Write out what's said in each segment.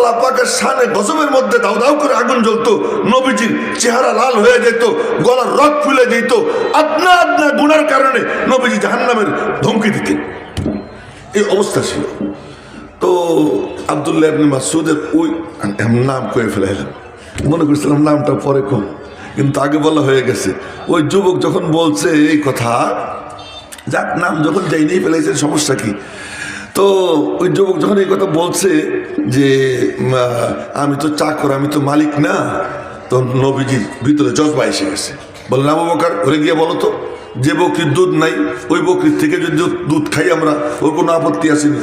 আল্লাহ পাকের শানে গজবের মধ্যে দাউ দাউ করে আগুন জ্বলতো, নবীজির চেহারা লাল হয়ে যেত, গলার রক ফুলে যেত, আপনা আপনা গুনার কারণে নবীজি জাহান্নামের ধমকি দিতেন। এই অবস্থা ছিল। তো আব্দুল্লাহ ইবনে মাসউদের ওই নাম কয়ে ফেলাইলাম, মনে করছিলাম নামটা পরে কম, কিন্তু আগে বলা হয়ে গেছে। ওই যুবক যখন বলছে এই কথা, যাক নাম যখন যাই নিয়ে ফেলেছে সমস্যা কি। তো ওই যুবক যখন এই কথা বলছে যে আমি তো চাকর, আমি তো মালিক না, তো নবীজির ভিতরে জজবা এসে গেছে। বললেন আবু বকর, ঘরে গিয়ে বলো তো, যে বকরির দুধ নাই ওই বকরির থেকে যদি দুধ খাই আমরা, ওর কোনো আপত্তি আসেনি।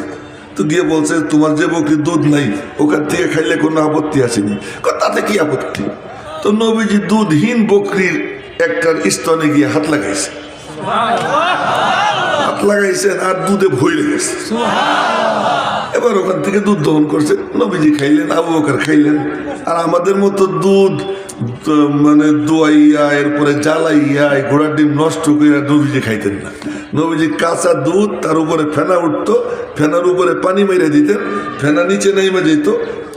তো গিয়ে বলছে তোমার যে বকরির দুধ নাই ওখান থেকে খাইলে কোনো আপত্তি আসেনি, তাতে কি আপত্তি। তো নবীজি দুধহীন বকরির একটার স্তনে গিয়ে হাত লাগাইছে, হাত লাগাইছেন আর দুধে ভরে গেছে। এবার ওখান থেকে দুধ দহন করছে, নবীজি খাইলেন, আবু বকর খাইলেন। আর আমাদের মতো দুধ মানে দোয়াইয়া এরপরে জ্বালাইয়া ঘোড়ার ডিম নষ্ট করে নবীজি খাইতেন না। নবীজি কাঁচা দুধ, তার উপরে ফেনা উঠতো, ফেনার উপরে পানি মেরে দিতেন, ফেনা নিচে নেমে যেত,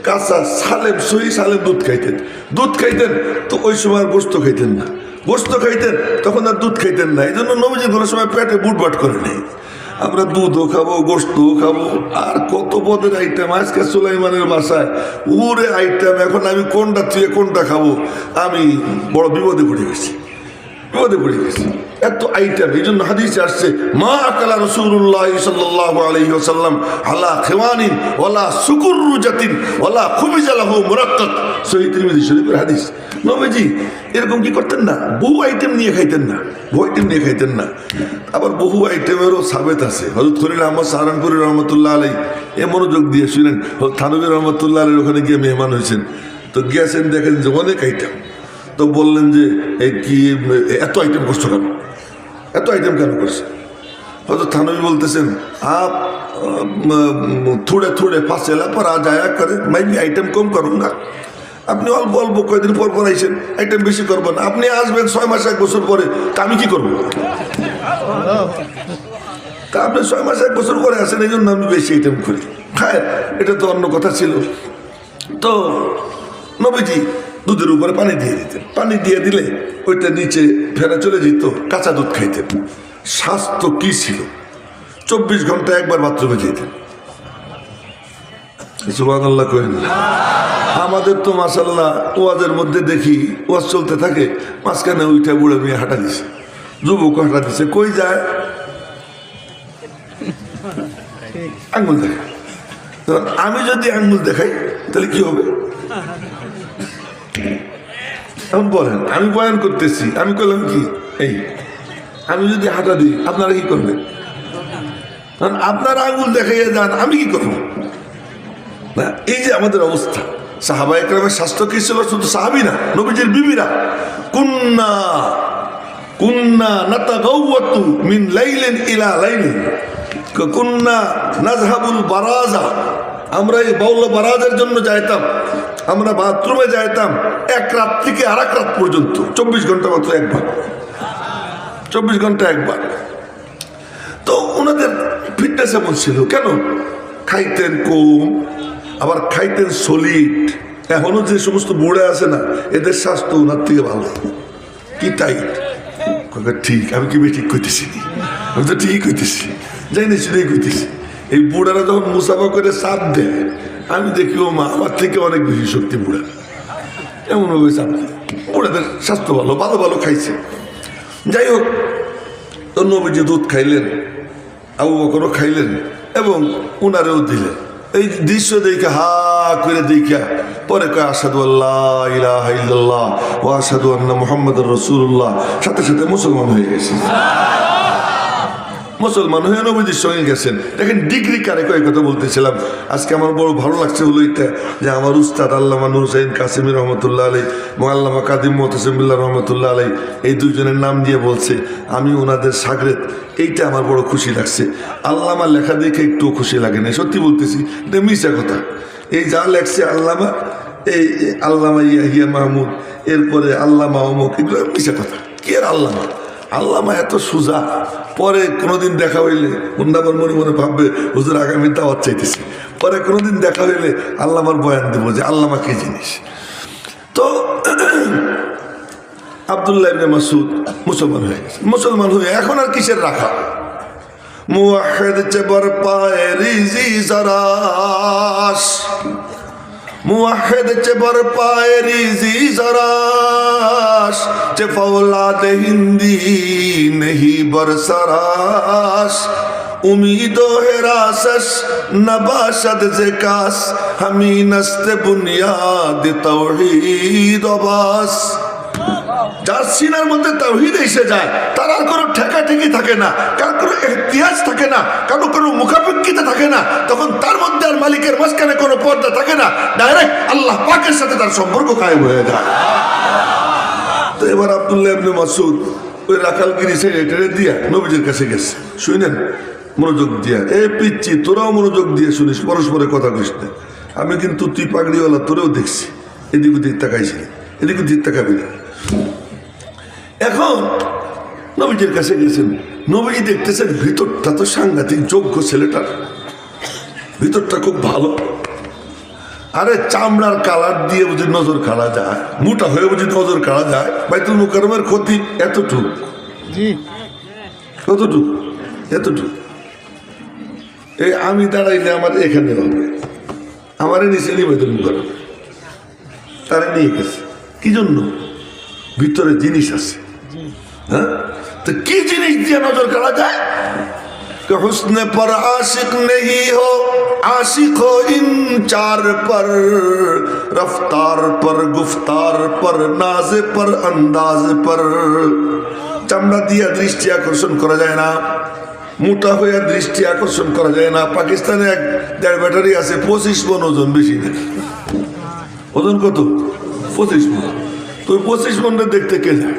কাঁচা সালেম সহি সালেম দুধ খাইতেন। দুধ খাইতেন তো ওই সময় আর গোস্ত খাইতেন না, গোস্ত খাইতেন তখন আর দুধ খাইতেন না। এই জন্য নবীজি কোনো সময় পেটে বুটবাট করে নেই। আমরা দুধও খাবো, গোস্তও খাবো, আর কত পদের আইটেম। আজকে সুলাইমানের বাসায় উরে আইটেম, এখন আমি কোনটা থেকে কোনটা খাবো, আমি বড় বিপদে পড়ে গেছি, বিপদে পড়ে গেছি, এত আইটেম। এই জন্য হাদিসে আসছে মা আকালা রাসূলুল্লাহ সাল্লাল্লাহু আলাইহি ওয়াসাল্লাম আলা খিওয়ানিন ওয়ালা সুকুররুজাতিন ওয়ালা খুবিজা লাহু মুরাক্কাত, সহিহ তিরমিজি শরীফের হাদিস। নবীজি এরকম কি করতেন না, বহু আইটেম নিয়ে খাইতেন না, বহু আইটেম নিয়ে খাইতেন না। আবার বহু আইটেমেরও সাবেত আছে। হযরত খলিল আহমদ সাহারানপুরি রহমতুল্লাহ আলাই এ মনোযোগ দিয়ে শুনেন, থানবী রহমতুল্লাহ আলাই ওখানে গিয়ে মেহমান হয়েছেন। তো গিয়েছেন, দেখেন যে অনেক আইটেম। তো বললেন যে এই কি এত আইটেম করছো কেন, এত আইটেম কেন করছে। হয়তো থানবী বলতেছেন আপ থোড়ে থোড়ে ফাঁসেলা পর আ যায়া করে, মাইবি আইটেম কম করুন না। আপনি অল্প অল্প কয়েকদিন পর পর আইসেন, আইটেম বেশি করবেন। আপনি আসবেন 6 মাস 1 বছর পরে, তা আমি কি করবো? তা আপনি 6 মাস 1 বছর পরে আসেন, এই জন্য আমি বেশি আইটেম করি। হ্যাঁ, এটা তো অন্য কথা ছিল। তো নবীজি দুধের উপরে পানি দিয়ে দিতেন, পানি দিয়ে দিলে ওইটা নিচে ফেরা চলে যেত, কাঁচা দুধ খাইতেন। স্বাস্থ্য কি ছিল, 24 ঘন্টা একবার বাথরুমে যেতেন। সুবহানাল্লাহ কইন। আমাদের তো মাশাআল্লাহ ওয়াজের মধ্যে দেখি ওয়াজ চলতে থাকে, মাঝখানে ওইটা বুড়ে মেয়ে হাঁটা দিছে, যুবক হাঁটা দিছে, কই যায় আঙ্গুল দেখায়। আমি যদি আঙ্গুল দেখাই তাহলে কি হবে? এখন বলেন, আমি বয়ান করতেছি, আমি করলাম কি, এই আমি যদি হাঁটা দিই আপনারা কি করবেন? আপনারা আঙ্গুল দেখাইয়া যান, আমি কি করবো? না, এই যে আমাদের অবস্থা। সাহাবা একরামের স্বাস্থ্য কি ছিল? শুধু সাহাবী না, নবীজির বিবিরা কুন্না কুন্না নাতাগাওয়াতু মিন লাইলিন ইলা লাইলিন, কুন্না নাযহাবুল বারাজা, আমরা এই বাউল বারাজের জন্য যাইতাম, আমরা বাথরুমে যাইতাম এক রাত থেকে আর এক রাত পর্যন্ত, 24 ঘন্টা মাত্র একবার, 24 ঘন্টা একবার। তো ওনাদের ফিটনেস এমন ছিল কেন? খাইতেন কম, আবার খাইতেন সলিড। এখনো যে সমস্ত বুড়ে আছে না, এদের স্বাস্থ্য ওনার থেকে ভালো। কি টাইট, ঠিক, আমি কি ঠিক কইতেছি? আমি তো ঠিকই কইতেছি, যাই না শুনেই কইতেছি। এই বুড়ারা যখন মুসাফা করে চাপ দেয়, আমি দেখি ও মা আমার থেকে অনেক বেশি শক্তি বুড়া, এমন ভাবে চাপ দেয়। বুড়াদের স্বাস্থ্য ভালো, ভালো ভালো খাইছে। যাই হোক, তো নবীজি দুধ খাইলেন, আবু বকরও খাইলেন এবং উনারেও দিলেন। এই দৃশ্য দেখে হা করে দেখা পরে কয় আশহাদু আল্লাহ ইলাহা ইল্লাল্লাহ ওয়া আশহাদু আন্না মুহাম্মাদুর রাসূলুল্লাহ, সাথে সাথে মুসলমান হয়ে গেছে। মুসলমান হয়ে নবীজির সঙ্গে গেছেন। দেখেন ডিগ্রি কারে কয় কথা বলতেছিলাম। আজকে আমার বড় ভালো লাগছে হলো এটা, যে আমার উস্তাদ আল্লামা নূর হুসাইন কাসেমি রহমতুল্লাহ আলাই এবং আল্লামা কাদিম মুতাসিম বিল্লাহ রহমতুল্লাহ আলাই, এই দুইজনের নাম দিয়ে বলছে, আমি ওনাদের শাগরেদ। এইটা আমার বড় খুশি লাগছে। আল্লামা লেখা দেখে একটু খুশি লাগে না, সত্যি বলতেছি, এটা মিশা কথা। এই যা লেখছে আল্লামা, এই আল্লামা ইয়াহিয়া মাহমুদ, এরপরে আল্লামা অমুক, এগুলো মিশা কথা। কি আর আল্লামা, আল্লামা এত সোজা, পরে কোনোদিন দেখা হইলে বন্দাবার মনে মনে ভাববে হুজুর আগামী দাওয়াত চাইতেছে, পরে কোনোদিন দেখা হইলে আল্লামার বয়ান দেবো যে আল্লামা কি জিনিস। তো আব্দুল্লাহ ইবনে মাসউদ মুসলমান হয়ে গেছে। মুসলমান হয়ে এখন আর কিসের রাখা, মুওয়াহিদ চেবর পায়ে রিজি জরাস, মুওয়াহিদ চেবর পায়ে রিজি জরাস, চে ফৌলাদ হিন্দি নেহি বরসরাস, উম্মীদো হেরাসস নবাশদ জিকাস, হামি নস্তে বুনিয়াদ তাওহীদ বাস। যার সিনার মধ্যে তাওহীদ এসে যায় তার আর কোনো ঠেকাঠেকি থাকে না, কার কোনো ইহতিয়াজ থাকে না, কারো কোনো মুখাপেক্ষিতা থাকে না, তখন তার মধ্যে আর মালিকের মাঝখানে কোনো পর্দা থাকে না, ডাইরেক্ট আল্লাহ পাকের সাথে তার সম্পর্ক কায়েম হয়ে যায়। তো এবার আব্দুল্লাহ ইবনে মাসউদ ওই রাখালগিরি ছেড়ে দিয়া নবীজির কাছে গেছে। শুনেন মনোযোগ দিয়া, এ পিচ্ছি তোরাও মনোযোগ দিয়ে শুনিস, পরস্পরের কথা কইস না। আমি কিন্তু তুই পাগড়িওয়ালা তোরেও দেখছি, এদিক ওদিক তাকাইছিলি, এদিক ওদিক তাকাবি না। এখন নবীজির কাছে গেছেন, নবীজি দেখতেছেন ভিতরটা তো সাংঘাতিক, যোগ্য ছেলেটার ভিতরটা খুব ভালো। আরে চামড়ার কালার দিয়ে বুঝি নজর কাড়া যায়, মোটা হয়ে বুঝি নজর কাড়া যায়। বাইতুল মুকাররমের ক্ষতি এতটুক, কতটুক, এতটুক। এই আমি দাঁড়াইলে আমার এখানে হবে, আমারে নিচে নিয়ে বাইতুল মুকাররম তারা নিয়ে গেছে। কি জন্য? ভিতরে জিনিস আছে। হ্যাঁ, তো কি জিনিস দিয়ে নজর কাড়া যায়? হুসনে পর আশিক নেহি হো, आशिक हो इन चार पर, रफ्तार पर, गुफ्तार पर, नाज पर, अंदाज पर। চামড়া দিয়া দৃষ্টি আকর্ষণ করা যায় না, মোটা হয়ে দৃষ্টি আকর্ষণ করা যায় না। পাকিস্তানে এক দেড় ব্যাটারি আছে 25 মণ ওজন, বেশি না। ওজন কত? 25 মণ। তো 25 মণটা দেখতে কে যায়?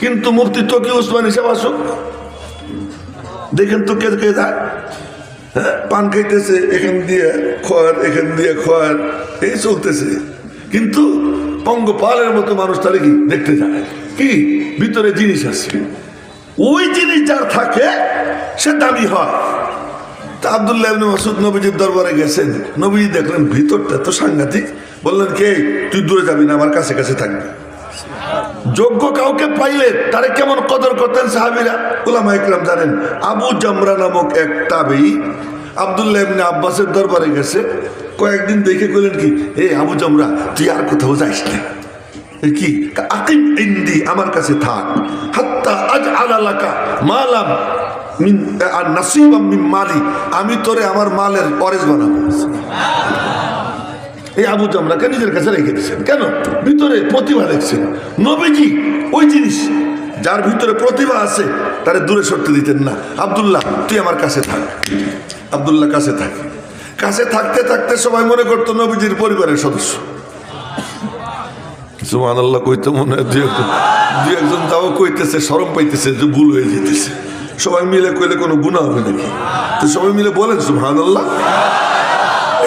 কিন্তু মুফতি তকি উসমানী সাহেব আসুক, দেখেন তো কে কে যায়। হ্যাঁ, পান খাইতেছে, এখান দিয়ে খয়ার, এখান দিয়ে খয়ার, এই চলতেছে। কিন্তু পঙ্গপালের মতো মানুষ তাহলে কি দেখতে যায়? কি ভিতরে জিনিস আছে, ওই জিনিস যার থাকে সে দামি হয়। তা আব্দুল্লাহ ইবনে মাসউদ নবীজির দরবারে গেছেন, নবীজি দেখলেন ভিতরটা তো সাংঘাতিক। বললেন, কে তুই দূরে যাবি না, আমার কাছে কাছে থাকবি। যোগ্য কাউকে পাইলে তারে কেমন কদর করতেন সাহাবীরা, উলামা ইকরাম জানেন। আবু জামরা নামক এক তাবেঈ আব্দুল্লাহ ইবনে আব্বাসের দরবারে গেছে। কয়েকদিন দেখে কইলেন, কি এ আবু জামরা, তুই আর কোথাও যাইস না। কি? আকিম ইনদি, আমার কাছে থাক, হাত্তা আজআলা লাকা মালাম মিন নাসিবাম মিন মালি, আমি তোরে আমার মালের ওয়ারিস বানাবো। এই আবু জামরাকে নিজের কাছে রেখে দিচ্ছেন কেন? ভিতরে প্রতিভা দেখছেন। নবীজি ওই জিনিস যার ভিতরে প্রতিভা আছে তারে দূরে সরতে দিতেন না। আব্দুল্লাহ তুই আমার কাছে থাক। আব্দুল্লাহ কাছে থাকে, কাছে থাকতে থাকতে সবাই মনে করতো নবীজির পরিবারের সদস্য। সুবহানাল্লাহ কইতে মনে হয় দুই একজন যাও কইতেছে, শরম পাইতেছে যে ভুল হয়ে যেতেছে। সবাই মিলে কইলে কোনো গুনাহ হবে নাকি? তো সবাই মিলে বলেন সুবহানাল্লাহ।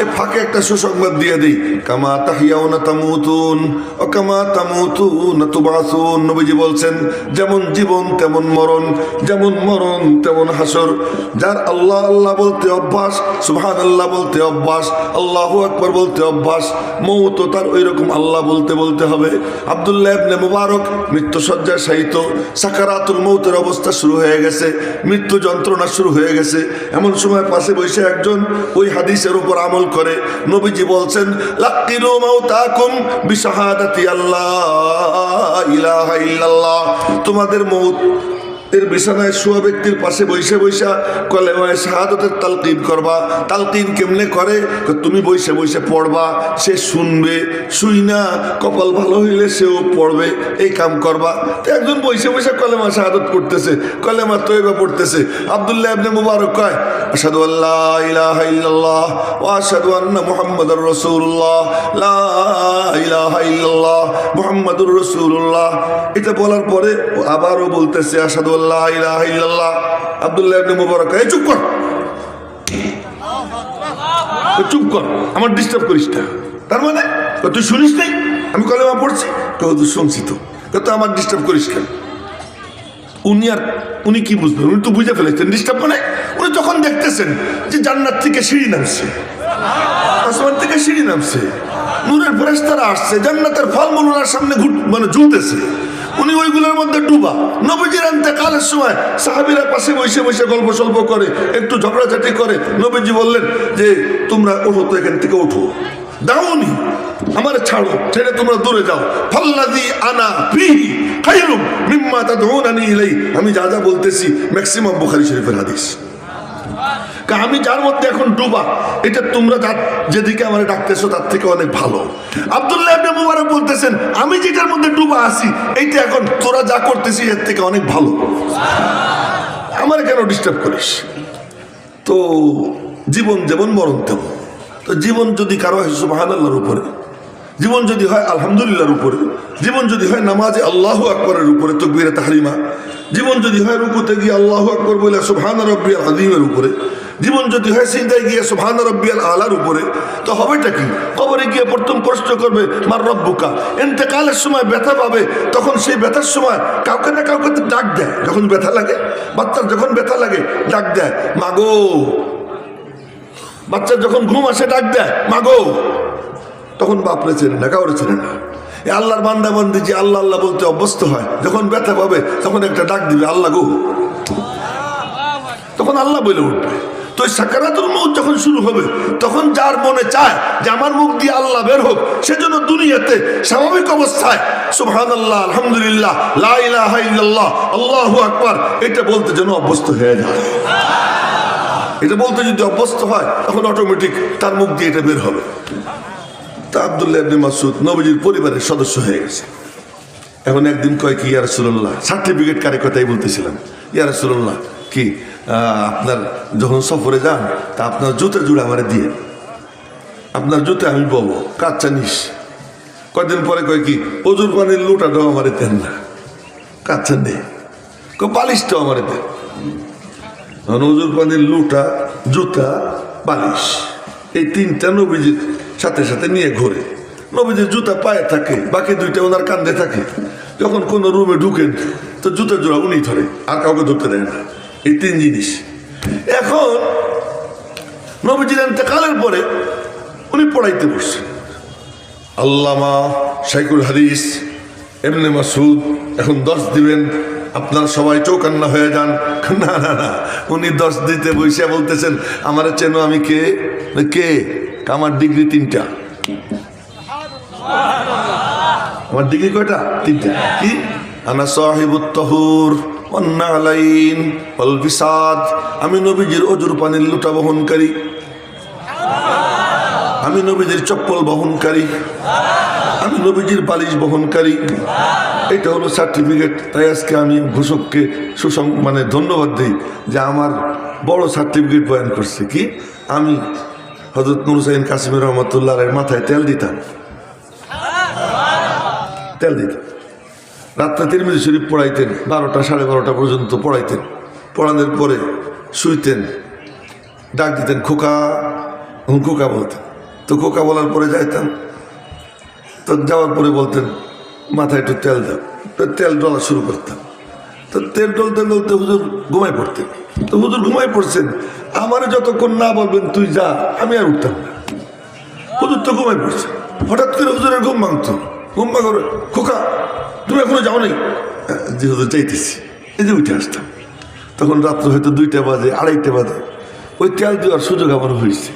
এই ফাঁকে একটা সুসংবাদ দিয়ে দিই, কামা তাহিয়াউনা তামুতুন ও কামা তামুতুনা তুবাসুন। নবীজি বলছেন, যেমন জীবন তেমন মরণ, যেমন মরণ তেমন হাসর। যার আল্লাহ আল্লাহ বলতে অভ্যাস, সুবহানাল্লাহ বলতে অভ্যাস, আল্লাহু আকবার বলতে অভ্যাস, মৌত তার ওই রকম আল্লাহ বলতে বলতে হবে। আব্দুল্লাহ ইবনে মুবারক মৃত্যুসজ্জায় শায়িত, সাকারাতুল মৌতের অবস্থা শুরু হয়ে গেছে, মৃত্যু যন্ত্রণা শুরু হয়ে গেছে। এমন সময় পাশে বসে একজন ওই হাদিসের উপর আমল করে নবীজি বলছেন, লাকিনু মাউতাকুম বিশাহাদাতি আল্লাহ ইলাহা ইল্লাল্লাহ। তোমাদের মউত এর বিছানায় শোয়া ব্যক্তির পাশে বৈশা বৈশা কলেমায়ে শাহাদাতের তালকিন করবা। তালকিন কেমনে করে? তুমি বৈশা বৈশা পড়বা, সে শুনবে, শুই না কপাল ভালো হইলে সেও পড়বে, এই কাম করবা। তো একজন বৈশা বৈশা কলেমা শাহাদাত পড়তেছে, কলেমা তয়বা পড়তেছে। আব্দুল্লাহ ইবনে মুবারক কয়, আশহাদু আল্লা ইলাহা ইল্লাল্লাহ ওয়া আশহাদু আন্না মুহাম্মাদার রাসূলুল্লাহ, লা ইলাহা ইল্লাল্লাহ মুহাম্মাদুর রাসূলুল্লাহ। এটা বলার পরে আবারও বলতেছে, আশহাদু আল্লা ইলাহা ইল্লাল্লাহ। আব্দুল্লাহ ইবনে মুবারক, এই চুপ কর, চুপ কর, আমার ডিস্টার্ব করিস না। তার মানে তুই শুনিস নাই আমি কলেমা পড়ছি? তুই শুনছি তো, তো আমার ডিস্টার্ব করিস কেন? উনি কি বুঝবেন? উনি তো বুঝে ফেলেছেন ডিস্টার্ব মানে। উনি যখন দেখতেছেন যে জান্নাত থেকে সিঁড়ি নামছে, আসমান থেকে সিঁড়ি নামছে, নূরের ফেরেশতারা আসছে, জান্নাতের ফলমূল ওনার সামনে মানে ঝুলতেছে, উনি ওইগুলোর মধ্যে ডুবা। নবীজির ইন্তেকালের সময় সাহাবীরা পাশে বসে বসে গল্প সল্প করে, একটু ঝগড়াঝাটি করে। নবীজি বললেন যে তোমরা ওঠো তো, এখান থেকে ওঠো, দাউনি, আমার ছাড়ো, ছেড়ে তোমরা দূরে যাও। ফাল্লাযী আনা ফীহি খায়রুম মিম্মা তাদউনানি ইলাই। আমি যা যা বলতেছি ম্যাক্সিমাম বুখারী শরীফের হাদিস। আমি যার মধ্যে এখন ডুবা, এটা তোমরা যেদিকে আমার ডাকতেছো তার থেকে অনেক ভালো। আব্দুল্লাহ ইবনে মুবারক বলতেছেন আমি যেটার মধ্যে ডুবা আছি এইটা এখন তোরা যা করতেছিস এর থেকে অনেক ভালো, আমার কেন ডিস্টার্ব করিস? তো জীবন যেমন মরণ তেমন। তো জীবন যদি কারো হয় সুবহানাল্লাহর উপরে, জীবন যদি হয় আলহামদুলিল্লাহর উপরে, জীবন যদি হয় নামাজে আল্লাহু আকবরের উপরে তাকবীরে তাহরিমা, জীবন যদি হয় রুকুতে গিয়ে আল্লাহু আকবর বলে সুবহান রাব্বিয়াল আযীমের উপরে, জীবন যদি হয় সিজদায় গিয়ে সুবহান রাব্বিয়াল আলার উপরে, তো হবেটা কি? কবরে গিয়ে প্রথম প্রশ্ন করবে মার রব্বুকা। ইন্তেকালের সময় ব্যথা পাবে, তখন সেই ব্যথার সময় কাউকে না কাউকে ডাক দেয়। যখন ব্যথা লাগে, বাচ্চার যখন ব্যথা লাগে ডাক দেয় মাগো। বাচ্চার যখন ঘুম আসে ডাক দেয় মাগো। তখন বাপরে চেনে না, কাউরে চেনে না। আল্লাহর বান্দা বান্দি যে আল্লাহ আল্লাহ বলতে অভ্যস্ত হয়, যখন ব্যথা পাবে তখন একটা ডাক দিবে আল্লাহ গো, তখন আল্লাহ বলে উঠবে। তো সাকারাতুল মউত যখন শুরু হবে তখন যার মনে চায় যে আমার মুখ দিয়ে আল্লাহ বের হোক, সেজন্য দুনিয়াতে স্বাভাবিক অবস্থায় সুবহানাল্লাহ, আলহামদুলিল্লাহ, লা ইলাহা ইল্লাল্লাহ, আল্লাহু আকবার এটা বলতে যেন অভ্যস্ত হয়ে যায়। এটা বলতে যদি অভ্যস্ত হয় তখন অটোমেটিক তার মুখ দিয়ে এটা বের হবে। তা আব্দুল্লাহ ইবনে মাসউদ নবীজির পরিবারের সদস্য হয়ে গেছে। এখন একদিন কয় কি ইয়া রাসূলুল্লাহ, সার্টিফিকেট কারে কথাই বলতেছিলাম, ইয়া রাসূলুল্লাহ কি আপনার যখন সফরে যান তা আপনার জুতের জোড়া আমারে দিয়ে, আপনার জুতে আমি বলবো কাচ্চা নিস। কয়েকদিন পরে কয় কি অজুর পানির লোটাটাও আমারে দেন না, কাচ্চা নেই, বালিশটাও আমারে দেন। অজুর পানির লোটা, জুতা, বালিশ, এই তিনটা নবীজির সাথে সাথে নিয়ে ঘোরে। নবীজির জুতা পায়ে থাকে, বাকি দুইটা ওনার কান্দে থাকে। যখন কোনো রুমে ঢুকেন তো জুতার জোড়া উনি ধরে, আর কাউকে ধরতে দেয় না। এই তিন জিনিস। এখন নবীজির ইন্তেকালের পরে উনি পড়াইতে বসছেন। আল্লামা শাইখুল হাদিস ইবনে মাসউদ এখন 10 দিবেন, আপনারা সবাই চৌকান্না হয়ে যান। না না না, উনি 10 দিতে বসে বলতেছেন আমার চেনো আমি কে? কে? আমার ডিগ্রি 3টা। আমার ডিগ্রি কয়টা? 3টা। কি? আনা সাহিবুত তাহুর ওয়ান নালাইন ওয়াল বিসাদ। আমি নবীজির অজুর পানির লোটা বহনকারী, আমি নবীজির চপ্পল বহনকারী, আমি নবীজির বালিশ বহনকারী। এটা হলো সার্টিফিকেট। তাই আজকে আমি ঘোষককে মানে ধন্যবাদ দিই যে আমার বড় সার্টিফিকেট বয়ান করছে। কি? আমি হযরত নূর হুসাইন কাসিমি রহমাতুল্লাহ এর মাথায় তেল দিতাম, তেল দিতাম। রাত্রে তিরমিজি শরীফ পড়াইতেন, 12টা 12:30 পর্যন্ত পড়াইতেন। পড়ানোর পরে শুইতেন, ডাক দিতেন খোকা, খোকা বলতেন। তো খোকা বলার পরে যাইতাম, তো যাওয়ার পরে বলতেন মাথায় একটু তেল দাও। তো তেল ডলা শুরু করতাম। তো তেল ডলতে ডলতে হুজুর ঘুমাই পড়তেন। তো হুজুর ঘুমাই পড়ছেন, আমারে যতক্ষণ না বলবেন তুই যা, আমি আর উঠতাম না। হুজুর তো ঘুমাই পড়ছে। হঠাৎ করে হুজুরের ঘুম ভাঙতো, ঘুম ভাঙরে খোকা তুমি এখনো যাও নাই? যে হুজুর চাইতেছি, এই যে উঠে আসতাম। তখন রাত্র হয়তো 2টা বাজে, 2:30 বাজে। ওই তেল দেওয়ার সুযোগ আমার হয়েছে।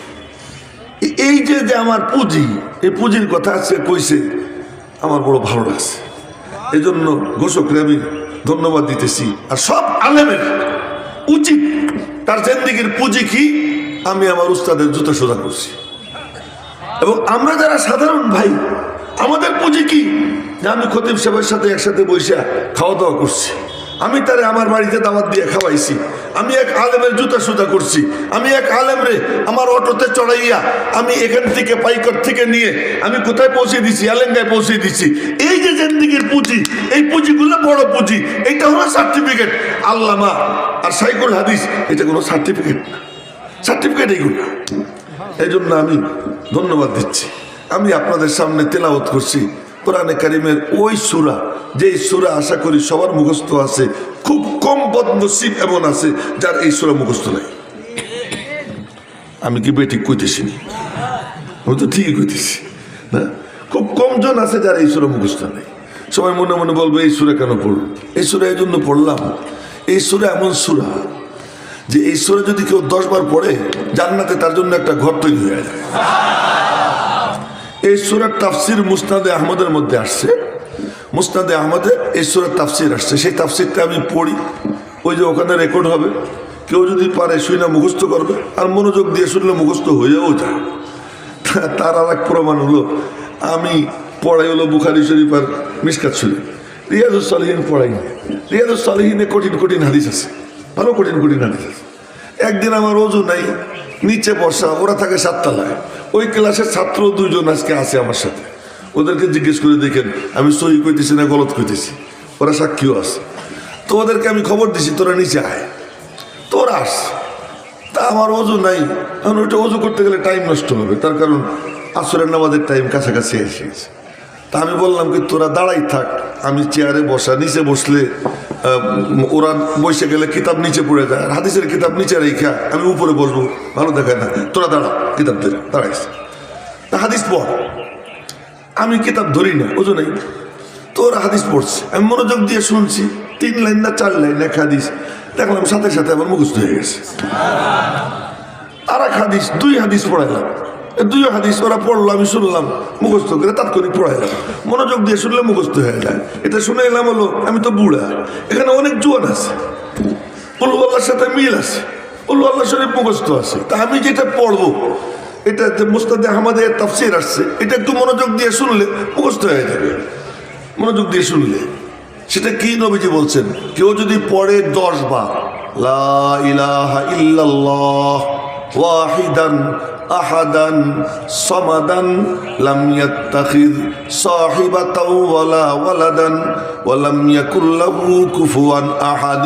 এই যে যে আমার পুঁজি, এই পুঁজির কথা আছে কইছে, আমার বড় ভালো লাগছে। এই জন্য ঘোষকরে আমি ধন্যবাদ দিতেছি। আর সব আলেমের উচিত তার জিন্দেগির পুঁজি কি, আমি আমার উস্তাদের জুতা সোজা করছি। এবং আমরা যারা সাধারণ ভাই, আমাদের পুঁজি কি, যে আমি খতিব সাহেবের সাথে একসাথে বসে খাওয়া দাওয়া করছি, আমি তারে আমার বাড়িতে দাওয়াত দিয়ে খাওয়াইছি, আমি এক আলেমের জুতা সুতা করছি, আমি এক আলেমরে আমার অটোতে চড়াইয়া আমি এখান থেকে পাইকর থেকে নিয়ে আমি কোথায় পৌঁছে দিছি, আলেঙ্গায় পৌঁছে দিছি। এই যে জিন্দেগির পুঁজি, এই পুঁজিগুলো বড় পুঁজি। এইটা হলো সার্টিফিকেট। আল্লামা আর শাইখুল হাদিস এটা কোনো সার্টিফিকেট না, সার্টিফিকেট এইগুলো। এই জন্য আমি ধন্যবাদ দিচ্ছি। আমি আপনাদের সামনে তেলাওয়াত করছি কোরআনে কারিমের ওই সূরা, যেই সূরা আশা করি সবার মুখস্থ আছে, খুব কম বদনসিব এমন আছে যার এই সূরা মুখস্থ নাই। আমি কি বেঠিক কইতেছি না? আমি তো ঠিকই কইতেছি না। খুব কম জন আছে যার এই সূরা মুখস্থ নেই। সবাই মনে মনে বলবে এই সূরা কেন পড়ল? এই সূরা এই জন্য পড়লাম, এই সূরা এমন সূরা যে এই সূরা যদি কেউ 10 বার পড়ে জান্নাতে তার জন্য একটা ঘর তৈরি হয়ে যায়। এই সূরার তাফসির মুসনাদে আহমদের মধ্যে আসছে। মুসনাদে আহমদে এই সূরার তাফসির আসছে। সেই তাফসিরটা আমি পড়ি, ওই যে ওখানে রেকর্ড হবে, কেউ যদি পারে শুনে মুখস্থ করবে, আর মনোযোগ দিয়ে শুনলে মুখস্থ হয়েও যায়। তার আর এক প্রমাণ হলো, আমি পড়াই হলো বুখারী শরীফ আর মিশকাত শরীফ, রিয়াজুস সালিহিন পড়াই না। রিয়াজুস সালিহিনে কঠিন কঠিন হাদিস আছে, ভালো কঠিন কঠিন হাদিস আছে। একদিন আমার ওযু নাই, নিচে বসা, ওরা থাকে 7 তলায়, ওই ক্লাসের ছাত্র 2 জন আজকে আছে আমার সাথে। ওদেরকে জিজ্ঞেস করে দেখেন আমি সহি কইতেছি না গলত কইতেছি, ওরা সাক্ষীও আছে। তো ওদেরকে আমি খবর দিছি তোরা নিচে আয়, তোরা আস। তা আমার ওযু নাই, কারণ ওইটা ওযু করতে গেলে টাইম নষ্ট হবে, তার কারণ আসরের নামাজের টাইম কাছাকাছি এসে গেছে। তা আমি বললাম কি তোরা দাঁড়াই থাক, আমি চেয়ারে বসা, নিচে বসলে ওরা বসে গেলে কিতাব নিচে পড়ে যায়, আর হাদিসের কিতাব নিচে রেখা আমি উপরে বসবো, ভালো দেখায় না। তোরা দাঁড়া, কিতাব ধরে দাঁড়াইছে, তা হাদিস পড়। আমি কিতাব ধরি না, ওযু নেই, তোর হাদিস পড়ছে, আমি মনোযোগ দিয়ে শুনছি। 3 লাইন না 4 লাইন এক হাদিস, দেখলাম সাথে সাথে আমার মুখস্থ হয়ে গেছে। আর এক হাদিস, 2 হাদিস পড়াইলাম, 2 হাদিস ওরা পড়লো, আমি শুনলাম, মুখস্থ করে তাৎক্ষণিক পড়াইলাম। মনোযোগ দিয়ে শুনলে মুখস্থ হয়ে যায়। এটা শুনে এলাম হলো আমি তো বুড়া, এখানে অনেক জোয়ান আছে, কুল আল্লাহর সাথে মিল আছে, কুল আল্লাহ শরীফ মুখস্থ আছে। তা আমি যেটা পড়বো, এটা যে মুসনাদে আহমদের তাফসীর আসছে, এটা একটু মনোযোগ দিয়ে শুনলে মুখস্থ হয়ে যাবে। মনোযোগ দিয়ে শুনলে সেটা কি নবীজি বলছেন, কেউ যদি পড়ে 10 বার লা ইলাহা ইল্লাল্লাহ ওয়াহিদান আহাদান সামাদান লাম ইয়াত্তাখিয সাহিবাতাও ওয়ালা ওয়ালাদান ওয়া লাম ইয়াকুল লাহু কুফুয়ান আহাদ।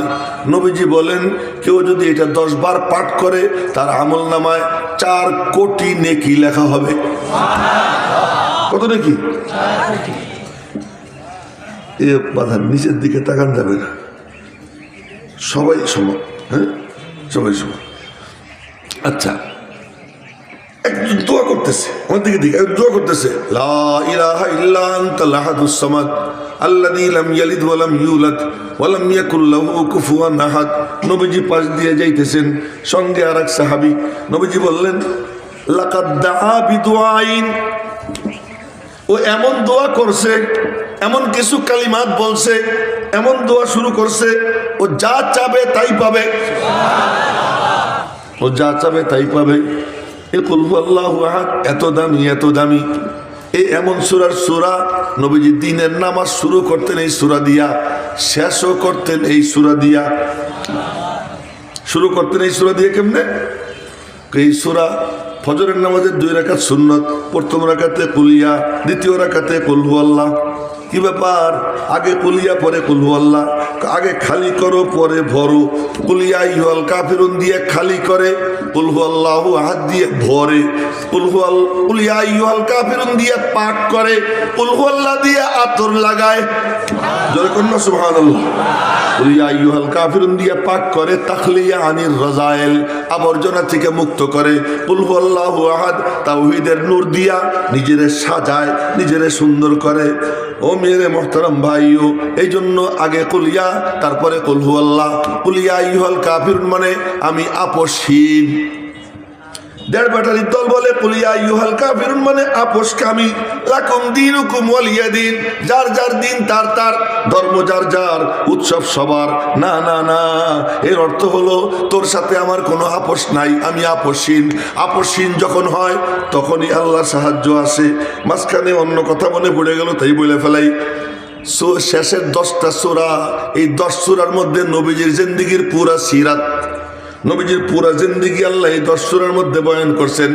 নবীজি বলেন কেউ যদি এটা 10 বার পাঠ করে তার আমলনামায় 4 কোটি নেকি লেখা হবে। কত নেকি? 4 কোটি। এ বাধার নিচের দিকে তাকান যাবে না, সবাই সমান। হ্যাঁ, সবাই সমান। আচ্ছা, একজন দোয়া করতেছে, আমার দিকে দিকে দোয়া করতেছে, লা ইলাহা ইল্লা আনতাল আহাদুস সামাদ আল্লাযী লাম ইয়ালিদ ওয়া লাম ইউলাদ ওয়া লাম ইয়াকুল লাহু কুফুয়ান আহাদ। নবীজি পাশ দিয়ে যাইতেছেন, সঙ্গে আরেক সাহাবী। নবীজি বললেন লাকাদ দাআ বিদুআইন, ও এমন দোয়া করছে, এমন কিছু কালিমাত বলছে, এমন দোয়া শুরু করছে, ও যা চাবে তাই পাবে, ও যা চাবে তাই পাবে। এ কুল হুয়াল্লাহু আহাদ এত দামি, এত দামি। এই এমন সূরার সূরা নবীজি দিনের নামাজ শুরু করতেন এই সূরা দিয়া, শেষও করতেন এই সূরা দিয়া। শুরু করতেন এই সূরা দিয়ে কেমনে? এই সূরা ফজরের নামাজের 2 রাকাত সুন্নত, প্রথম রাকাতে কুলিয়া, দ্বিতীয় রাকাতে কুল হুয়াল্লাহ। কি ব্যাপার? আগে কুলিয়া পরে কুল হুয়াল্লাহ, আগে খালি করো পরে ভরো। কুলিয়া আইয়ুহাল কাফিরুন দিয়ে খালি করে, কুল হুয়াল্লাহু আহাদ দিয়ে ভরে। কুলিয়া আইয়ুহাল কাফিরুন দিয়ে পাক করে, কুল হুয়াল্লাহ দিয়ে আতর লাগায়। জোরে কন্যা সুবহানাল্লাহ। কুলিয়া আইয়ুহাল কাফিরুন দিয়ে পাক করে, তাখলিয়া আনির রাজাইল, আবর্জনা থেকে মুক্ত করে। কুল হুয়াল্লাহু আহাদ তাওহীদের নূর দিয়া নিজেরে সাজায়, নিজেরে সুন্দর করে। ও মেরে মোহতারাম ভাইও, এই জন্য আগে কুলিয়া তারপরে কুল হুয়াল্লাহ। কুলিয়া আইয়ুহাল কাফিরুন মানে আমি আপসহীন। 1.5 ব্যাটারির দল বলে কুলিয়া আইয়ুহাল কাফিরুন মানে আপোষকামী। লাকুম দীনুকুম ওয়ালিয়া দিন, যার যার দিন তার তার, ধর্ম যার যার, উৎসব সবার। না না না, এর অর্থ হলো তোর সাথে আমার কোনো আপোষ নাই, আমি আপোষহীন। আপোষহীন যখন হয় তখনই আল্লাহর সাহায্য আসে। মাঝখানে অন্য কথা মনে পড়ে গেল, তাই বলে ফেলাই। শেষের 10টা সূরা, এই 10 সূরার মধ্যে নবীজির জিন্দেগীর পুরা সিরাত, নবীজির পুরা জিন্দেগি আল্লাহ এই 10 সূরার মধ্যে বয়ান করছেন।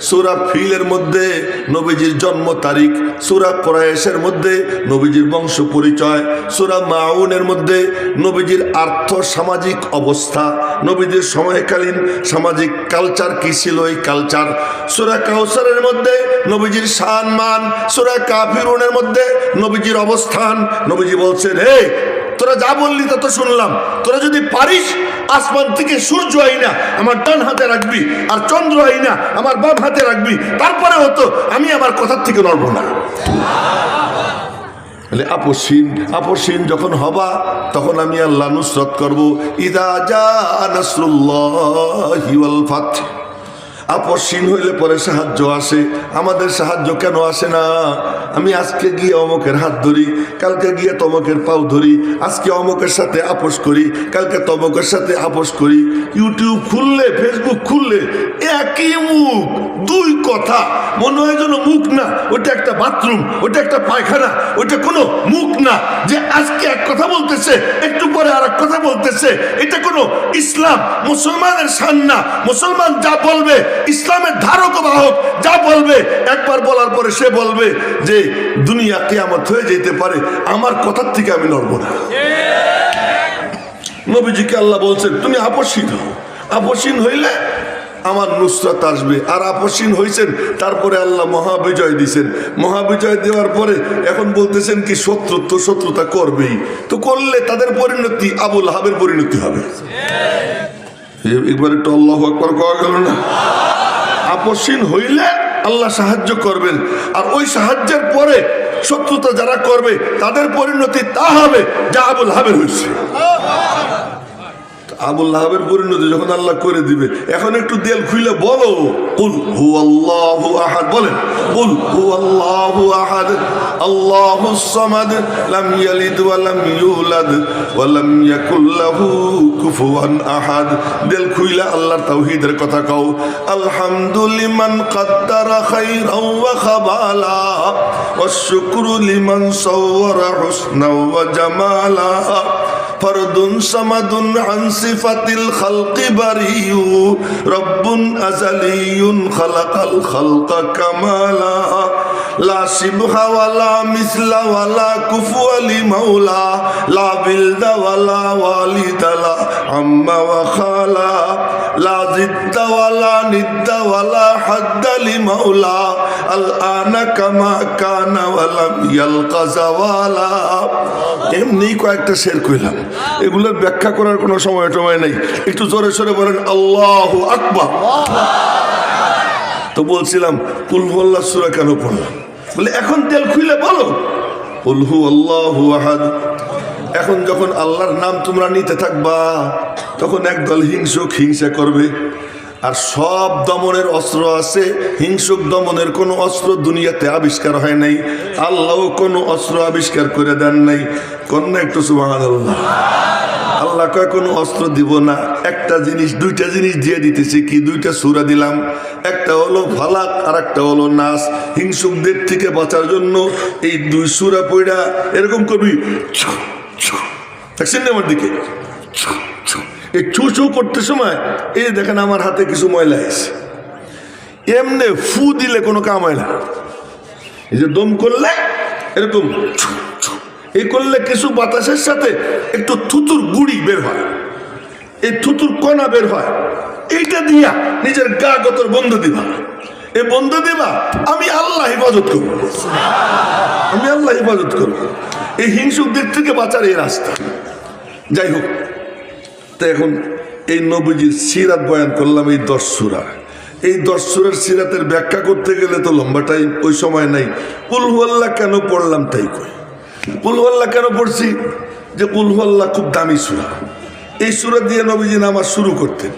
সূরা ফিলের মধ্যে নবীজির জন্ম তারিখ, সূরা কুরাইশের মধ্যে নবীজির বংশ পরিচয়, সূরা মাউনের মধ্যে নবীজির আর্থ সামাজিক অবস্থা, নবীজির সময়কালীন সামাজিক কালচার কি ছিল এই কালচার, সূরা কাউসারের মধ্যে নবীজির শান মান, সূরা কাফিরুনের মধ্যে নবীজির অবস্থান। নবীজি বলছেন, হে তোরা যা বললি তা তো শুনলাম, তোরা যদি পারিস আসমান থেকে সূর্য আইনা আমার ডান হাতে রাখবি আর চন্দ্র আইনা আমার বাম হাতে রাখবি, তারপরে হতো আমি আমার কথার থেকে নড়ব না। আপসীন যখন হবা তখন আমি আল্লাহ নুসরত করব। ইদা জা নাসরুল্লাহি ওয়াল ফাত। আপসীন হইলে পরে সাহায্য আসে। আমাদের সাহায্য কেন আসে না? আমি আজকে গিয়ে অমুকের হাত ধরি, কালকে গিয়ে তমকের পাও ধরি, আজকে অমুকের সাথে আপোষ করি, কালকে তমকের সাথে আপোষ করি। ইউটিউব খুললে, ফেসবুক খুললে একই মুখ, দুই কথা, মনে হয় যেন মুখ না, ওটা একটা বাথরুম, ওটা একটা পায়খানা, ওটা কোনো মুখ না যে আজকে এক কথা বলতেছে একটু পরে আর এক কথা বলতেছে। এটা কোনো ইসলাম মুসলমানের শান না। মুসলমান যা বলবে, ইসলামের ধারক বাহক যা বলবে, একবার বলার পরে সে বলবে যে দুনিয়া কিয়ামত হয়ে যেতে পারে, আমার কথার থেকে আমি নড়ব না। নবীজিকে আল্লাহ বলছেন তুমি আপসীন হও, আপসীন হইলে আমার নুসরাত আসবে। আর আপসীন হয়েছেন, তারপরে আল্লাহ মহাবিজয় দিয়েছেন। মহাবিজয় দেওয়ার পরে এখন বলতেছেন কি শত্রুতা করবেই, তো করলে তাদের পরিণতি আবু লাহাবের পরিণতি হবে। একবার একটু আল্লাহু আকবার কওয়া গেল না? আপসীন হইলে আল্লাহ সাহায্য করবেন, আর ওই সাহায্যের পরে শত্রুতা যারা করবে তাদের পরিণতি তা হবে যা আবু লাহাবের হয়েছে। আবু লাহাবের পরিণতি যখন আল্লাহ করে দিবে, এখন একটু দেল খুলে বলো কুল হুয়াল্লাহু আহাদ, বলেন কুল হুয়াল্লাহু আহাদ আল্লাহুস সামাদ লাম ইয়ালিদ ওয়া লাম ইউলাদ ওয়া লাম ইয়াকুল লাহু কুফুয়ান আহাদ। দেল খুইলা আল্লাহর তাওহীদের কথা কও। আলহামদুলিমান কাদ্দারা খাইরাও ওয়া খাবালা ওয়াশ শুকরু লিমান সাওয়ারা হুসনা ওয়া জামালা ফরদুন সামাদুন আন সিফাতিল খালকি বারিউ রব্বুন আযালিয়ুন খালাকাল খালকা কামালা লা শিবহা ওয়ালা মিসলা ওয়ালা কুফুয়া লি মাওলা লা বিলদা ওয়ালা ওয়ালিদালা আম্মা ওয়া খালা লা জিদ্দা ওয়ালা নিদ্দা ওয়ালা হাদ্দা লি মাওলা আল আনা কামা কানা ওয়ালা ইয়ালকা জাওয়ালা। এমনি কয়েকটা শের কইলাম, এগুলোর ব্যাখ্যা করার কোনো সময় নেই। একটু জোরে সোরে বলেন আল্লাহু আকবার। তো বলছিলাম কুল হুয়াল্লাহ সূরা কেন পড়লাম, বলে এখন তেল খুলে বলো কুল হুয়াল্লাহু আহাদ। এখন যখন আল্লাহর নাম তোমরা নিতে থাকবা, তখন একদল হিংসুক হিংসা করবে। আর সব দমনের অস্ত্র আছে, হিংসুক দমনের কোনো অস্ত্র দুনিয়াতে আবিষ্কার হয় নাই, আল্লাহও কোনো অস্ত্র আবিষ্কার করে দেন নাই। কন্যা একটু সুবহানাল্লাহ। আল্লাহ কয় কোনো অস্ত্র দিব না, একটা জিনিস, দুইটা জিনিস দিয়ে দিতেছি। কি দুইটা সূরা দিলাম, একটা হলো ফালাক আর একটা হলো নাস। হিংসুকদের থেকে বাঁচার জন্য এই দুই সূরা পড়া এরকম করবি, দেখছেন আমার দিকে, এই ছু ছু করতে সময় এই দেখেন আমার হাতে কিছু ময়লা আছে, এমনি ফু দিলে কোনো কাম হয় না। এই যে দম করলে এরকম এই করলে কিছু বাতাসের সাথে একটু থুতুর গুড়ি বের হয়, এই থুতুর কণা বের হয়, এইটা দিয়া নিজের গা গতর বন্ধ দিবা। এই বন্ধ দিবা, আমি আল্লাহ হেফাজত করবো, আমি আল্লাহ হেফাজত করবো। এই হিংসুকদের থেকে বাঁচার এই রাস্তা। যাই হোক, তো এখন এই নবীজির সিরাত বয়ান করলাম এই 10 সূরা। এই 10 সূরার সিরাতের ব্যাখ্যা করতে গেলে তো লম্বা টাইম, ওই সময় নাই। কুল হুয়াল্লাহ কেন পড়লাম তাই কই। কুল হুয়াল্লাহ কেন পড়ছি, যে কুল হুয়াল্লাহ খুব দামি সূরা। এই সূরা দিয়ে নবীজি নামাজ শুরু করতেন,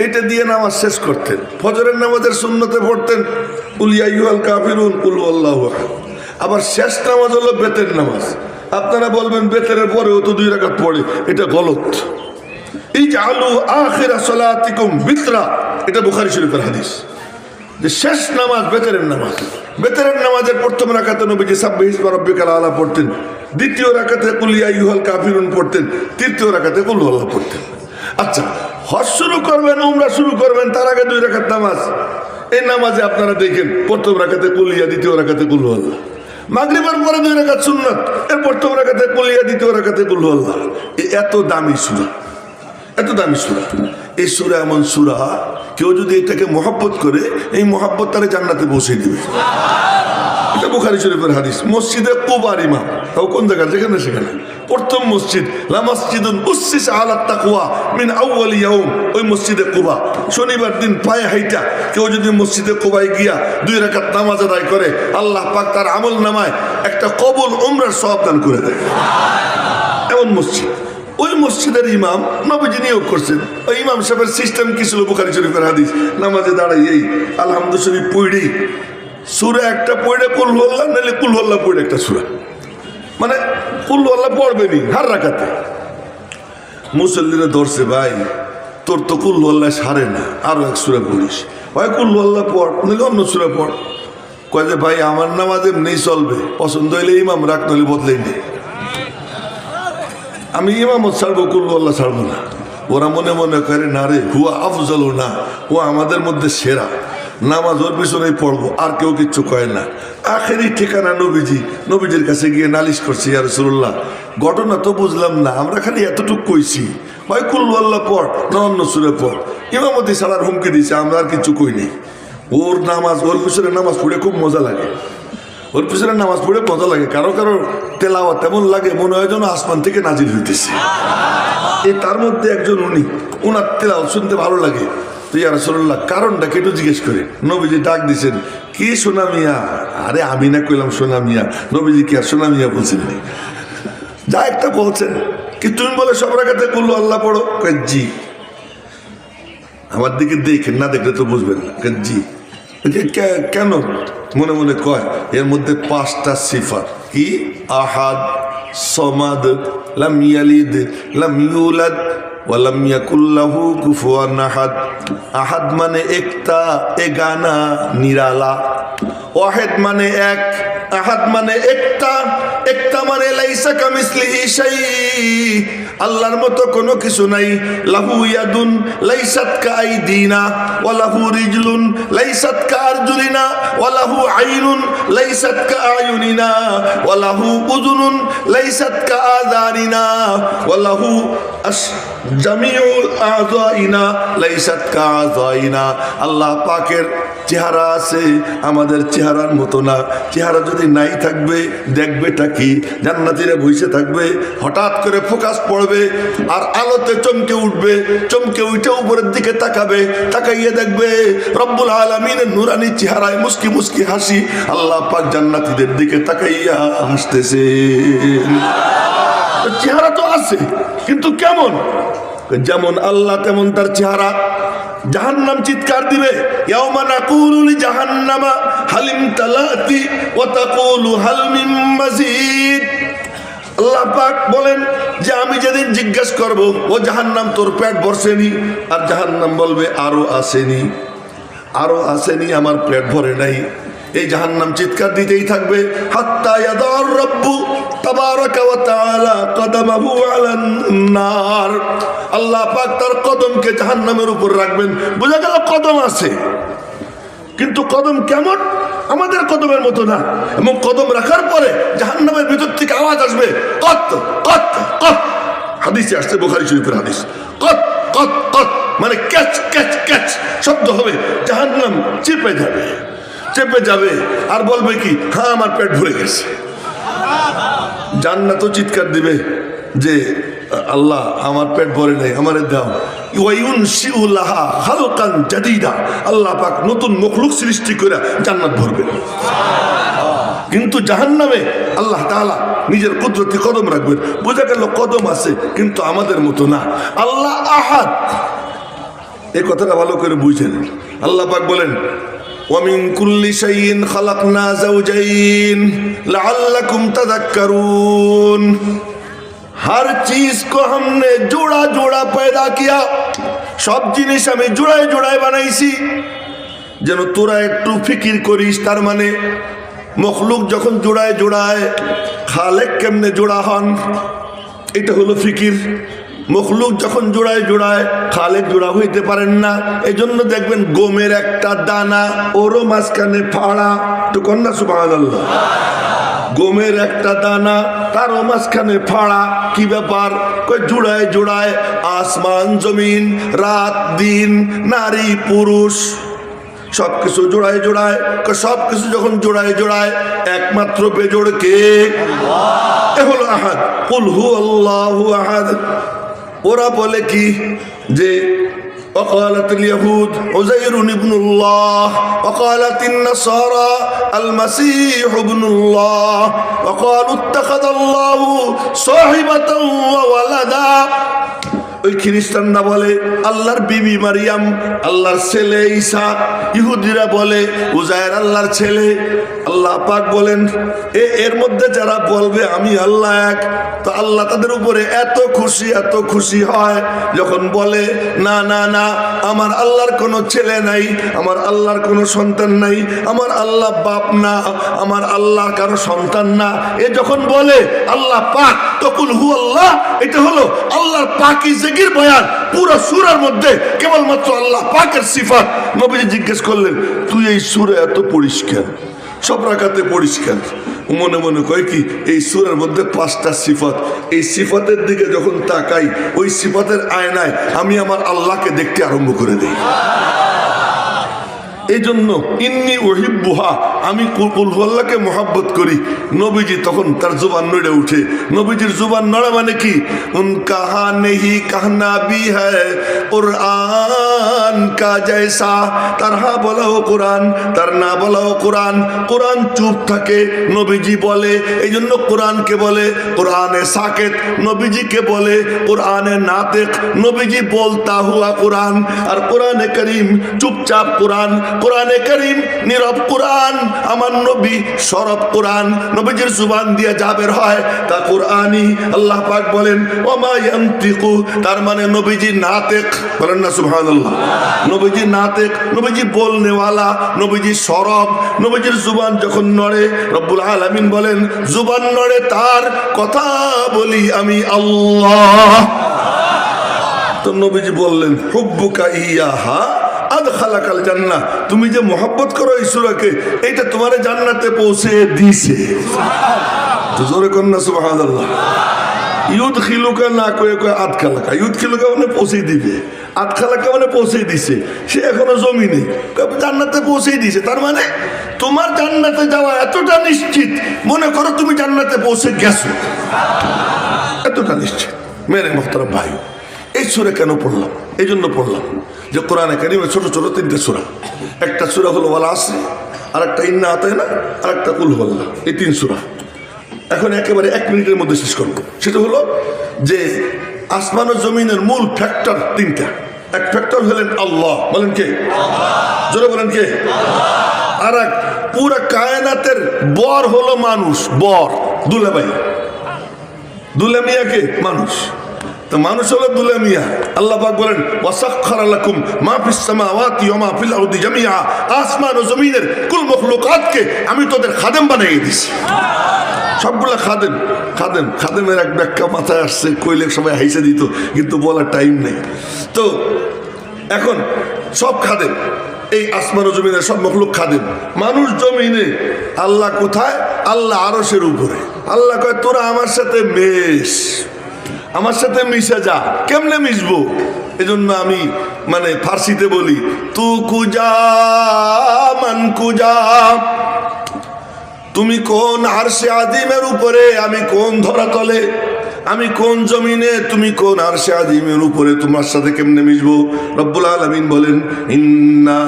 এটা দিয়ে নামাজ শেষ করতেন। ফজরের নামাজের সুন্নতে পড়তেন কুল ইয়া আইয়ুহাল কাফিরুন কুল হুয়াল্লাহু আহাদ। আবার শেষ নামাজ হলো বেতের নামাজ। আপনারা বলবেন বেতের পরেও তো 2 রাকাত পড়ে, এটা গলত। ইজআলু আখিরা সালাতিকুম বিতরা, এটা বুখারী শরীফের হাদিস, যে শেষ নামাজ বেতেরের নামাজ। বেতেরের নামাজের প্রথম রাকাতে নবীজি সাব্বিহিসমা রাব্বিকাল আলা পড়তেন, দ্বিতীয় রাকাতে কুল ইয়া আইয়ুহাল কাফিরুন পড়তেন, তৃতীয় রাকাতে কুল হুয়াল্লাহ পড়তেন। আচ্ছা, হজ শুরু করবেন, উমরা শুরু করবেন, তার আগে 2 রাকাত নামাজ। এই নামাজে আপনারা দেখেন প্রথম রাকাতে কুলিয়া, দ্বিতীয় রাকাতে কুল আল্লাহ। মাগরিবের পরে 2 রাকাত সুন্নাত, এর প্রথম রাকাতে কুলিয়া, দ্বিতীয় রাকাতে কুল আল্লাহ। এত দামি সূরা, এত দামি সূরা। এই সূরা এমন সূরা, কেউ যদি এটাকে মহব্বত করে, এই মহব্বত তারে জান্নাতে পৌঁছে দিবে। এটা বুখারী শরীফের হাদিস। মসজিদে কুবার ইমাম, তাও কোন জায়গা? যেখানে সেখানে। প্রথম মসজিদ লা মসজিদুন উসসিসা আলা তাকওয়া মিন আউয়াল ইয়াউম, ওই মসজিদে কুবা। শনিবার দিন পায়ে হাইটা কেউ যদি মসজিদে কুবায় গিয়া 2 রাকাত নামাজ আদায় করে, আল্লাহ পাক তার আমল নামায় একটা কবুল উমরার সওয়াব দান করে দেয়। এমন মসজিদ। ওই মসজিদের ইমাম নবীজি নিয়োগ করছেন। ওই ইমাম সাহেবের সিস্টেম কি ছিল? বুখারী শরীফের হাদিস। নামাজে দাঁড়াই এই আলহামদুলিল্লাহ শরীফ পড়ি, সূরা একটা পড়ে কুল আল্লাহ, নাহলে কুল আল্লাহ পড়ে একটা সূরা, মানে কুল আল্লাহ পড়বেনি হার রাকাতে। মুসল্লিরা ধরছে, ভাই তোর তো কুল আল্লাহ সারে না, আরো এক সূরা পড়িস। ভাই কুল আল্লাহ পড়, নাহলে অন্য সূরা পড়। কয় যে ভাই আমার নামাজ এমনি চলবে, পছন্দ হইলে ইমাম রাখ, নাহলে বদলেই নেই। আমি ইমামত ছাড়বো, কুল আল্লাহ ছাড়বো না। ওরা মনে মনে করে না রে হুয়া আফজল, না ও আমাদের মধ্যে সেরা, নামাজ ওর পিছনেই পড়বো, আর কেউ কিচ্ছু কয় না। আখেরি ঠিকানা নবীজি। নবীজির কাছে গিয়ে নালিশ করছি, ইয়া রাসূলুল্লাহ ঘটনা তো বুঝলাম না, আমরা খালি এতটুকু কইছি, ভাই কুল আল্লাহ পড় না অন্য সূরা পড়। ইমামতি ছাড়ার হুমকি দিছে, আমরা আর কিছু কই নেই। ওর নামাজ, ওর পিছনে নামাজ পড়ে খুব মজা লাগে, ওর পিছনে নামাজ পড়ে মজা লাগে। কারো কারো তেলাওয়াত তেমন লাগে মনে হয় যেন আসমান থেকে নাজিল হইতেছে। এই তার মধ্যে একজন উনি, ওনার তেলাওয়াত শুনতে ভালো লাগে। তো ইয়া রাসূলুল্লাহ কারণটা একটু জিজ্ঞেস করে। নবীজি ডাক দিছেন, কি সোনা মিয়া? আরে আমি না কইলাম সোনা মিয়া, নবীজি কি আর সোনা মিয়া বলছেন? যা একটা বলছেন কি তুমি বলে সব রাকাতে কুল আল্লাহ পড়ো? জি। আমার দিকে দেখেন, না দেখলে তো বুঝবেন না। জি। কেন? মনে মনে কয় এর মধ্যে 5টা সিফাত। কি? আহাদ, সমাদ, লাম ইয়ালিদ, লাম ইউলাদ, ওয়ালাম ইয়াকুল লাহু কুফুয়ান আহাদ। আহাদ মানে একটা, এগানা, নিরালা। ওয়াহিদ মানে এক, আহাদ মানে একটা, একটা মানে লাইসা কামিসলিহি শাই, আল্লাহর মতো কোনো কিছু নাই। লাহু ইয়াদুন লাইসাত কাআইদিনা, ওয়া লাহু রিজলুন লাইসাত কাআরজুলিনা, ওয়া লাহু আইনুন লাইসাত কাআয়ুনিনা, ওয়া লাহু উযুনুন লাইসাত কাআযানিনা, ওয়া লাহু জামিউল আযাইনা লাইসাত কাআযাইনা। আল্লাহ পাকের চেহারা আছে, আমাদের চেহারার মতো না। চেহারা যদি নাই থাকবে, দেখবেটা কি? জান্নাতীরা বসে থাকবে, হঠাৎ করে ফোকাস পড়বে আর আলোতে চমকে উঠবে, চমকে উঠে উপরের দিকে তাকাবে, তাকাইয়ে দেখবে রব্বুল আলামিনের নূরানি চেহারায় মুস্কি মুস্কি হাসি। আল্লাহ পাক জান্নাতীদের দিকে তাকাইয়া হাসতেছে। চেহারা তো আছে, কিন্তু কেমন? যেমন আল্লাহ তেমন তার চেহারা। জাহান্নাম চিৎকার দিবে, ইয়াউমা নাকুলু লিজাহান্নামা হালিম তালাতি ওয়া তাকুলু হাল মিন মাজিদ। আল্লাহ পাক বলেন যে আমি যেদিন জিজ্ঞাসা করব, ও জাহান্নাম তোর পেট ভরছেনি? আর জাহান্নাম বলবে আরো আসেনি, আরো আসেনি, আমার পেট ভরে নাই। এই জাহান্নাম চিৎকার দিতেই থাকবে হাত্তা ইয়াদার রব্বু তাবারাকা ওয়া তাআলা কদমাহু আলান নার। আল্লাহ পাক তার কদমকে জাহান্নামের উপর রাখবেন। বোঝা গেল কদম আছে, কিন্তু কদম কেমন? আমাদের কদমের মতো না। এবং কদম রাখার পরে জাহান্নামের ভিতর থেকে আওয়াজ আসবে, কত কত কত। হাদিসে আসছে, বুখারী শরীফের হাদিস। কত কত কত মানে ক্যাচ ক্যাচ ক্যাচ শব্দ হবে, জাহান্নাম চেপে যাবে, চেপে যাবে আর বলবে কি, হ্যাঁ আমার পেট ভরে গেছে। জান্নাতও চিৎকার দিবে যে আল্লাহ আমার পেট ভরে নাই, আমারে দাও। ওয়ায়ুনশিউ লাহা খালকান জাদীদা, আল্লাহ পাক নতুন মখলুক সৃষ্টি করে জান্নাত ভরবে। কিন্তু জাহান্নামে আল্লাহ তাআলা নিজের কুদরতি কদম রাখবেন। বোঝা গেল কদম আছে, কিন্তু আমাদের মতো না। আল্লাহ আহাদ, এই কথাটা ভালো করে বুঝেন। আল্লাহ পাক বলেন, وَمِن كُلِّ شَيْءٍ خَلَقْنَا زَوْجَيْنِ لَعَلَّكُمْ تَذَكَّرُونَ। हर चीज को हमने जोड़ा जोड़ा पैदा किया, सब जिनिस আমি জোড়ায় জোড়ায় বানাইছি যেন তোরা একটু ফিকির করিস। তার মানে মখলুক যখন জোড়ায় জোড়ায়, খালেক কেমনে জোড়া হন, এটা হলো ফিকির। মখলুক যখন জোড়ায় জোড়ায় খালেক জোড়া হইতে পারেন না, এই জন্য দেখবেন গমের একটা দানা ওরও মাঝখানে ফাড়া। তো কন্যা সুবহানাল্লাহ। গমের একটা দানা তারও মাঝখানে ফাড়া। কি ব্যাপার? কই জোড়ায় জোড়ায় আসমান জমিন, রাত দিন, নারী পুরুষ সবকিছু জোড়ায় জোড়ায়। সবকিছু যখন জোড়ায় জোড়ায়, একমাত্র বেজোড় কে? এ হলো আহাদ। কুল হু আল্লাহু আহাদ। ওরা বলে কি যে وقالت اليهود عزير ابن الله وقالت النصارى المسيح ابن الله وقالوا اتخذ الله صاحبة وولدا। ওই খ্রিস্টানরা বলে আল্লাহর বিবি মারিয়াম আল্লাহর ছেলে ঈসা। ইহুদিরা বলে উজায়ের আল্লাহর ছেলে। আল্লাহ পাক বলেন এর মধ্যে যারা বলবে আমি আল্লাহ এক, তো আল্লাহ তাদের উপরে এত খুশি হয় যখন বলে না না না, আমার আল্লাহর কোনো ছেলে নাই, আমার আল্লাহর কোনো সন্তান নাই, আমার আল্লাহ বাপ না, আমার আল্লাহ কারো সন্তান না। এ যখন বলে আল্লাহ পাক, তকুল হু আল্লাহ, এটা হলো আল্লাহর পাকি জিকির বয়ান। পুরো সূরার মধ্যে কেবলমাত্র আল্লাহ পাকের সিফাত। নবীজি জিজ্ঞেস করলেন তুই এই সূরা এত পরিষ্কার, সব রাকাতে পরিষ্কার, মনে মনে কয় কি এই সূরার মধ্যে 5টা সিফাত, এই সিফাতের দিকে যখন তাকাই ওই সিফাতের আয়নায় আমি আমার আল্লাহকে দেখতে আরম্ভ করে দিই। এই জন্য ইন্নি উহিব্বুহা, আমি কুল আল্লাহকে মহব্বত করি। নবীজি তখন তার জুবান নড়ে উঠে। নবীজির জুবান নড়া মানে কি? উন কাহা নেহি কাহনা বি হ্যায় কুরআন কা জৈসা। তার হা বলাও কোরআন, তার না বলাও কোরআন। কোরআন চুপ থাকে, নবীজি বলে। এই জন্য কোরআনকে বলে কোরআনে সাকেত, নবীজিকে বলে কোরআনে নাতিক। নবীজি বলতা হুয়া কোরআন, আর কোরআনে করিম চুপচাপ কোরআন। কোরআনে করিম নীরব কোরআন, আমার নবী সরব কোরআন। নবীজির জুবান দিয়ে যা বের হয় তা কোরআনই। আল্লাহ পাক বলেন ওমা ইয়ানতিকু, তার মানে নবীজি নাতিক। বলেন না সুবহানাল্লাহ। নবীজি নাতিক, নবীজি বলনেওয়ালা, নবীজি সরব। নবীজির জুবান যখন নড়ে রব্বুল আলামিন বলেন জুবান নড়ে তার, কথা বলি আমি আল্লাহ। তো নবীজি বললেন হুব্বুকা ইয়াহা আদখালাকাল জান্নাহ, তুমি যে মহব্বত করো এই সূরাকে, এইটা তোমারে জান্নাতে পৌঁছে দিয়েছে। তো জোরে কন্না সুবহানাল্লাহ। ইউদখিলুকা না কয়ে কয়ে আদখালাকা। ইউদখিলুকা মানে পৌঁছে দিবে, আদখালাকা মানে পৌঁছে দিছে। সে এখনো জমিনে, জান্নাতে পৌঁছে দিয়েছে। তার মানে তোমার জান্নাতে যাওয়া এতটা নিশ্চিত, মনে করো তুমি জান্নাতে পৌঁছে গেছো, এতটা নিশ্চিত। মেরে মোহতারাম ভাই, এই সূরা কেন পড়লাম? এই জন্য পড়লাম যে কোরআনে কারিমে ছোট ছোট 3টে সূরা। একটা সূরা হলো ওয়াল আসর, আর একটা ইন্না আতাইনা, আর একটা কুল হু আল্লাহ। এই 3 সূরা এখন একেবারে 1 মিনিটের মধ্যে শেষ করব। সেটা হলো যে আসমান ও জমিনের মূল ফ্যাক্টর 3টা। এক ফ্যাক্টর হলেন আল্লাহ, বলেন কে? জোরে বলেন কে? আর এক পুরো কায়নাতের বর হলো মানুষ, বর দুলাভাই, দুলামিয়াকে মানুষ। তো মানুষ হলো দুলামিয়া। আল্লাহ পাক বলেন ওয়াসাখখারা লাকুম মা ফিস সামাওয়াতি ওয়া মা ফিল আরদি জামিআ, আসমান ও জমিনের কুল মখলুকাতকে আমি তোদের খাদেম বানিয়ে দিয়েছি। সবগুলা খাদেম। খাদেমের এক ব্যাখ্যা মাথায় আসছে, কইলে সবাই হাইসে দিত, কিন্তু বলার টাইম নেই। তো এখন সব খাদেম, এই আসমান ও জমিনের সব মখলুক খাদেম। মানুষ জমিনে, আল্লাহ কোথায়? আল্লাহ আরশের উপরে। আল্লাহ কয় তোরা আমার সাথে মেশ, আমার সাথে মিশে যা। কেমনে মিশবো? এজন্য আমি মানে ফার্সিতে বলি তু কুজা মান কুজা, তুমি কোন আরশে আযীমের উপরে, আমি কোন ধরাতলে, আমি কোন জমিনে, তুমি কোন আরশে আযীমের উপরে, তোমার সাথে কেমনে মিশবো? রব্বুল আলামিন বলেন ইন্না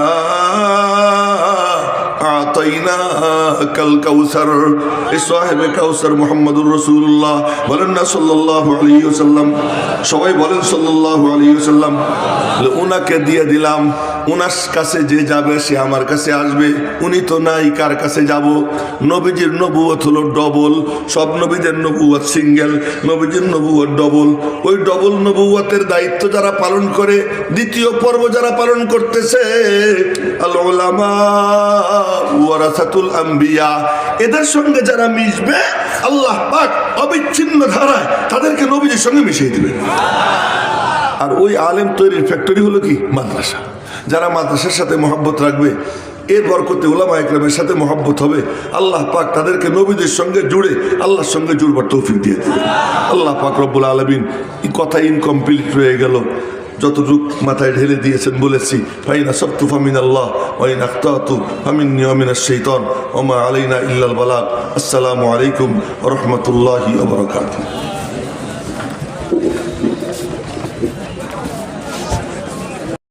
আতাইনাকাল কাউসার। এই সাহেবে কাউসার মুহাম্মদুর রাসূলুল্লাহ, বলেন না সাল্লাল্লাহু আলাইহি ওয়াসাল্লাম। সবাই বলেন সাল্লাল্লাহু আলাইহি ওয়াসাল্লাম। উনাকে দিয়ে দিলাম, উনার কাছে যে যাবে সে আমার কাছে আসবে। উনি তো নাই, কার কাছে যাব? নবীজির নবুয়ত হলো ডবল। সব নবীদের নবুয়ত সিঙ্গেল, নবীজির নবুয়ত ডবল। ওই ডবল নবুয়তের দায়িত্ব যারা পালন করে, দ্বিতীয় পর্ব যারা পালন করতেছে আল উলামা ওয়ারাসাতুল আম্বিয়া, এদের সঙ্গে যারা মিশবে আল্লাহ পাক অবিচ্ছিন্ন ধারায় তাদেরকে নবীজির সঙ্গে মিশিয়ে দিবেন। আর ওই আলেম তৈরির ফ্যাক্টরি হলো কি মাদ্রাসা। যারা মাদ্রাসার সাথে মহব্বত রাখবে, এর বরকতে উলামা ইকরামের সাথে মহব্বত হবে, আল্লাহ পাক তাদেরকে নবীদের সঙ্গে জুড়ে আল্লাহর সঙ্গে জুড়বার তৌফিক দিয়ে দেবে। আল্লাহ পাক রব্বুল আলামিন, এই কথা ইনকমপ্লিট রয়ে গেল, যতটুক মাথায় ঢেলে দিয়েছেন বলেছি। ফাইনা সাবতু ফামিন আল্লাহ ওয়াইন আখতাতু ফামিন্নী ওয়া মিনাশ শাইতান ওয়া মা আলাইনা ইল্লাল বালাগ। আসসালামু আলাইকুম ওয়া রাহমাতুল্লাহি ওয়া বারাকাতুহু।